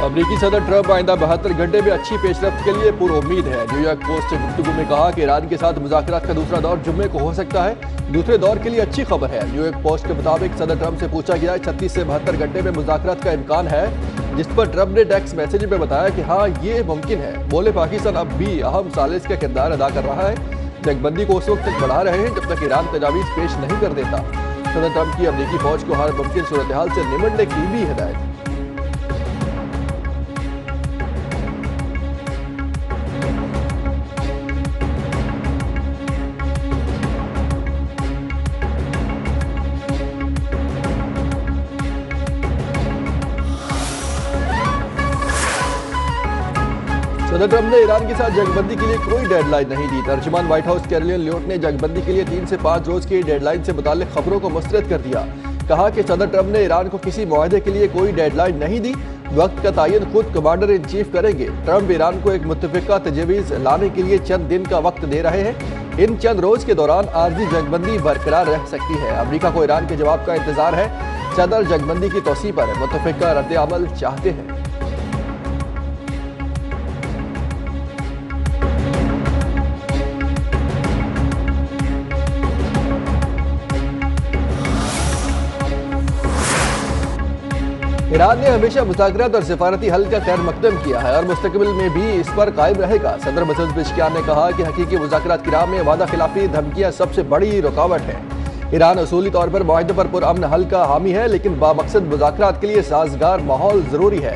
अमरीकी सदर ट्रंप आइंदा 72 घंटे में अच्छी पेशरफ्त के लिए पूरी उम्मीद है। न्यूयॉर्क पोस्ट ने गुफ्तगू में कहा कि ईरान के साथ मुज़ाकरात का दूसरा दौर जुम्मे को हो सकता है। दूसरे दौर के लिए अच्छी खबर है। न्यूयॉर्क पोस्ट के मुताबिक सदर ट्रंप से पूछा गया 36 से 72 घंटे में मुज़ाकरात का इम्कान है, जिस पर ट्रंप ने टेक्स्ट मैसेज में बताया कि हाँ, ये मुमकिन है। बोले पाकिस्तान अब भी अहम सालिस का किरदार अदा कर रहा है। जंगबंदी को उस वक्त तक बढ़ा रहे हैं जब तक ईरान तजावीज़ पेश नहीं कर देता। सदर ट्रंप की अमरीकी फौज को हर मुमकिन सूरत हाल से निमटने की भी हिदायत। सदर ट्रंप ने ईरान के साथ जंगबंदी के लिए कोई डेडलाइन नहीं दी। तर्जुमान व्हाइट हाउस कैरोलिन लियोट ने जंगबंदी के लिए 3 से 5 रोज की डेडलाइन से मुताल्लिक खबरों को मुस्तरद कर दिया। कहा कि सदर ट्रंप ने ईरान को किसी मुआहदे के लिए कोई डेडलाइन नहीं दी। वक्त का तयन खुद कमांडर इन चीफ करेंगे। ट्रंप ईरान को एक मुत्तफिका तजवीज़ लाने के लिए चंद दिन का वक्त दे रहे हैं। इन चंद रोज के दौरान आर्जी जंगबंदी बरकरार रह सकती है। अमरीका को ईरान के जवाब का इंतजार है। सदर जंगबंदी की तोसी पर मुत्तफिका रद्द-ए-अमल चाहते हैं। ईरान ने हमेशा मुज़ाकरात और सिफारती हल का खैर मकदम किया है और मुस्तकबिल में भी इस पर कायम रहेगा। सदर मसूद पेज़ेश्कियान ने कहा कि हकीकी मुज़ाकरात की राह में वादा खिलाफी धमकियां सबसे बड़ी रुकावट है। ईरान असूली तौर पर मुआहदे पर पुरअमन हल का हामी है, लेकिन बामकसद मुज़ाकरात के लिए साजगार माहौल जरूरी है।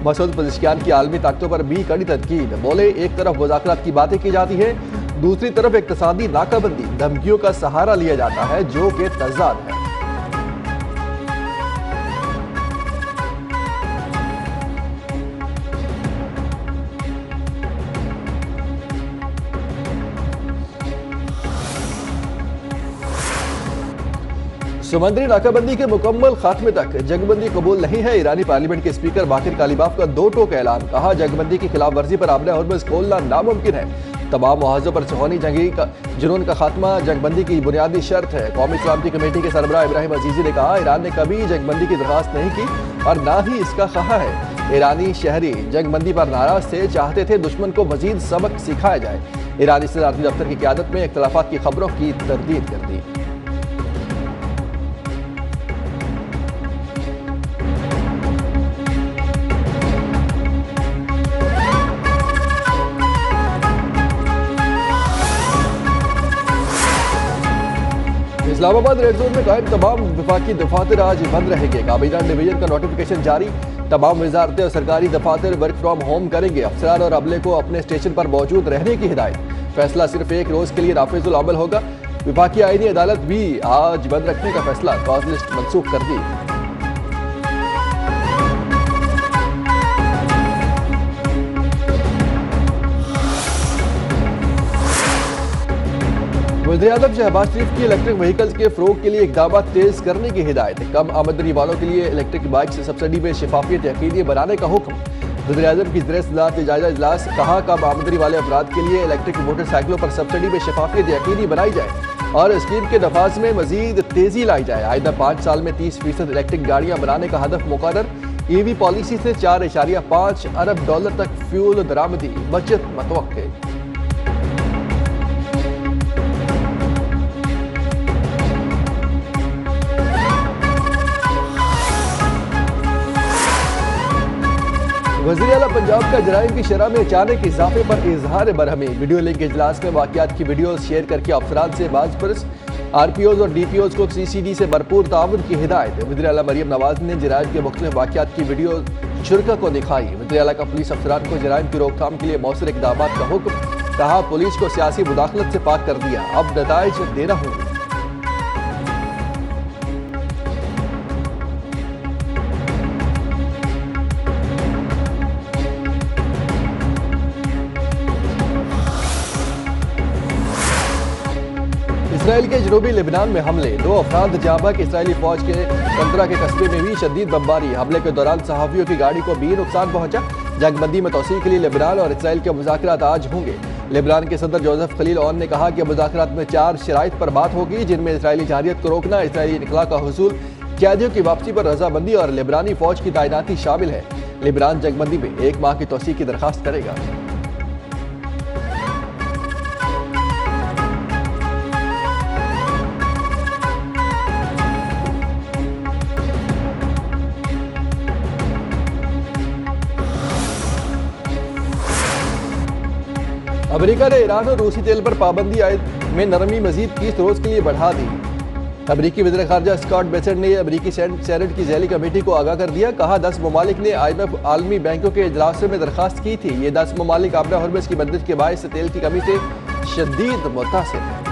मसूद पेज़ेश्कियान की आलमी ताकतों पर भी कड़ी तनकीद। बोले, एक तरफ मुज़ाकरात की बातें की जाती है, दूसरी तरफ इक्तसादी नाकाबंदी धमकियों का सहारा लिया जाता है, जो कि तज़ाद है। समुद्री नाकाबंदी के मुकम्मल खात्मे तक जंगबंदी कबूल नहीं है। ईरानी पार्लियामेंट के स्पीकर बाकिर कालिबाफ का 2 टोक ऐलान। कहा, जंगबंदी की खिलाफ वर्जी पर आबला हरमुज़ खोलना नामुमकिन है। तमाम मुआवज़ों पर सुहानी जंगी का जुनून का खात्मा जंगबंदी की बुनियादी शर्त है। कौमी सलामती कमेटी के सरबराह इब्राहिम अजीजी ने कहा, ईरान ने कभी जंगबंदी की दरख्वास्त नहीं की और ना ही इसका ख्वाह है। ईरानी शहरी जंगबंदी पर नाराज थे, चाहते थे दुश्मन को मजीद सबक सिखाया जाए। ईरानी सदारती दफ्तर की क़यादत में इख्तलाफात की खबरों की तरदीद कर दी। इस्लामाबाद रेड जोन में कायम तमाम वफाकी दफातर आज बंद रहेंगे। काबीना डिवीजन का नोटिफिकेशन जारी। तमाम वजारतें और सरकारी दफातर वर्क फ्रॉम होम करेंगे। अफसरान और अमले को अपने स्टेशन पर मौजूद रहने की हिदायत। फैसला सिर्फ 1 रोज के लिए नाफिजुल अमल होगा। वफाकी आईनी अदालत भी आज बंद रखने का फैसला, कॉज लिस्ट मनसूख कर दी। वज़ीर-ए-आज़म शहबाज शरीफ की इलेक्ट्रिक व्हीकल्स के फ़रोग़ के लिए इक़दाम तेज़ करने की हिदायत। कम आमदनी वालों के लिए इलेक्ट्रिक बाइक से सब्सिडी में शफाफियत यकीनी बनाने का हुक्म। वज़ीर-ए-आज़म की ज़र-ए-सलाहत जायज़ा इजलास। कहा, कम आमदनी वाले अफराद के लिए इलेक्ट्रिक मोटरसाइकिलों पर सब्सिडी में शफाफियत यकीनी बनाई जाए और स्कीम के नफाज में मजीद तेज़ी लाई जाए। आइंदा 5 साल में 30% इलेक्ट्रिक गाड़ियाँ बनाने का हदफ मुकर्रर। EV पॉलिसी से $4.5 अरब तक फ्यूल दरामदी बचत मतवक्के। वज़ीर आला पंजाब का जराइम की शरह में अचानक इजाफे पर इजहार बरहमी। वीडियो लिंक इजलास में वाक़यात की वीडियोज शेयर करके अफसरान से बाज़ RPOs और DPOs को CCD से भरपूर ताउन की हिदायत। वज़ीर आला मरियम नवाज ने जराइम के मुख्तलिफ वाक़यात की वीडियो शुरा को दिखाई। वज़ीर आला का पुलिस अफसरान को जराइम की रोकथाम के लिए मौसर इक़दाम का हुक्म। कहा, पुलिस को सियासी मुदाखलत से पाक कर दिया, अब नताइज देना होंगे। इसराइल के जनूबी लेबनान में हमले, 2 अफराद जाँ बहक। इसराइली फौज के कंतरा के कस्बे में भी शदीद बमबारी। हमले के दौरान सहाफ़ियों की गाड़ी को भी नुकसान पहुंचा। जंगबंदी में तोसी के लिए लेबनान और इसराइल के मुज़ाकरात आज होंगे। लेबनान के सदर जोसेफ खलील ओन ने कहा कि मुज़ाकरात में 4 शराइत पर बात होगी, जिनमें इसराइली जारियत को रोकना, इसराइली इनखला का हुसूल, कैदियों की वापसी पर रजामंदी और लेबनानी फौज की तैनाती शामिल है। लिबनान जंगबंदी में 1 माह की तोसी की दरखास्त करेगा। अमेरिका ने ईरान और रूसी तेल पर पाबंदी आयत में नरमी मजीद 30 रोज के लिए बढ़ा दी। अमेरिकी वज़ीर खारजा स्कॉट बेसेंट ने अमेरिकी सेनेट की ज़ैली कमेटी को आगाह कर दिया। कहा 10 ममालिक ने IMF आलमी बैंकों के इजलास में दरखास्त की थी। ये 10 ममालिक आबरा हॉर्मुज़ की बंदिश के बायस तेल की कमी से शदीद मुतासिर हैं।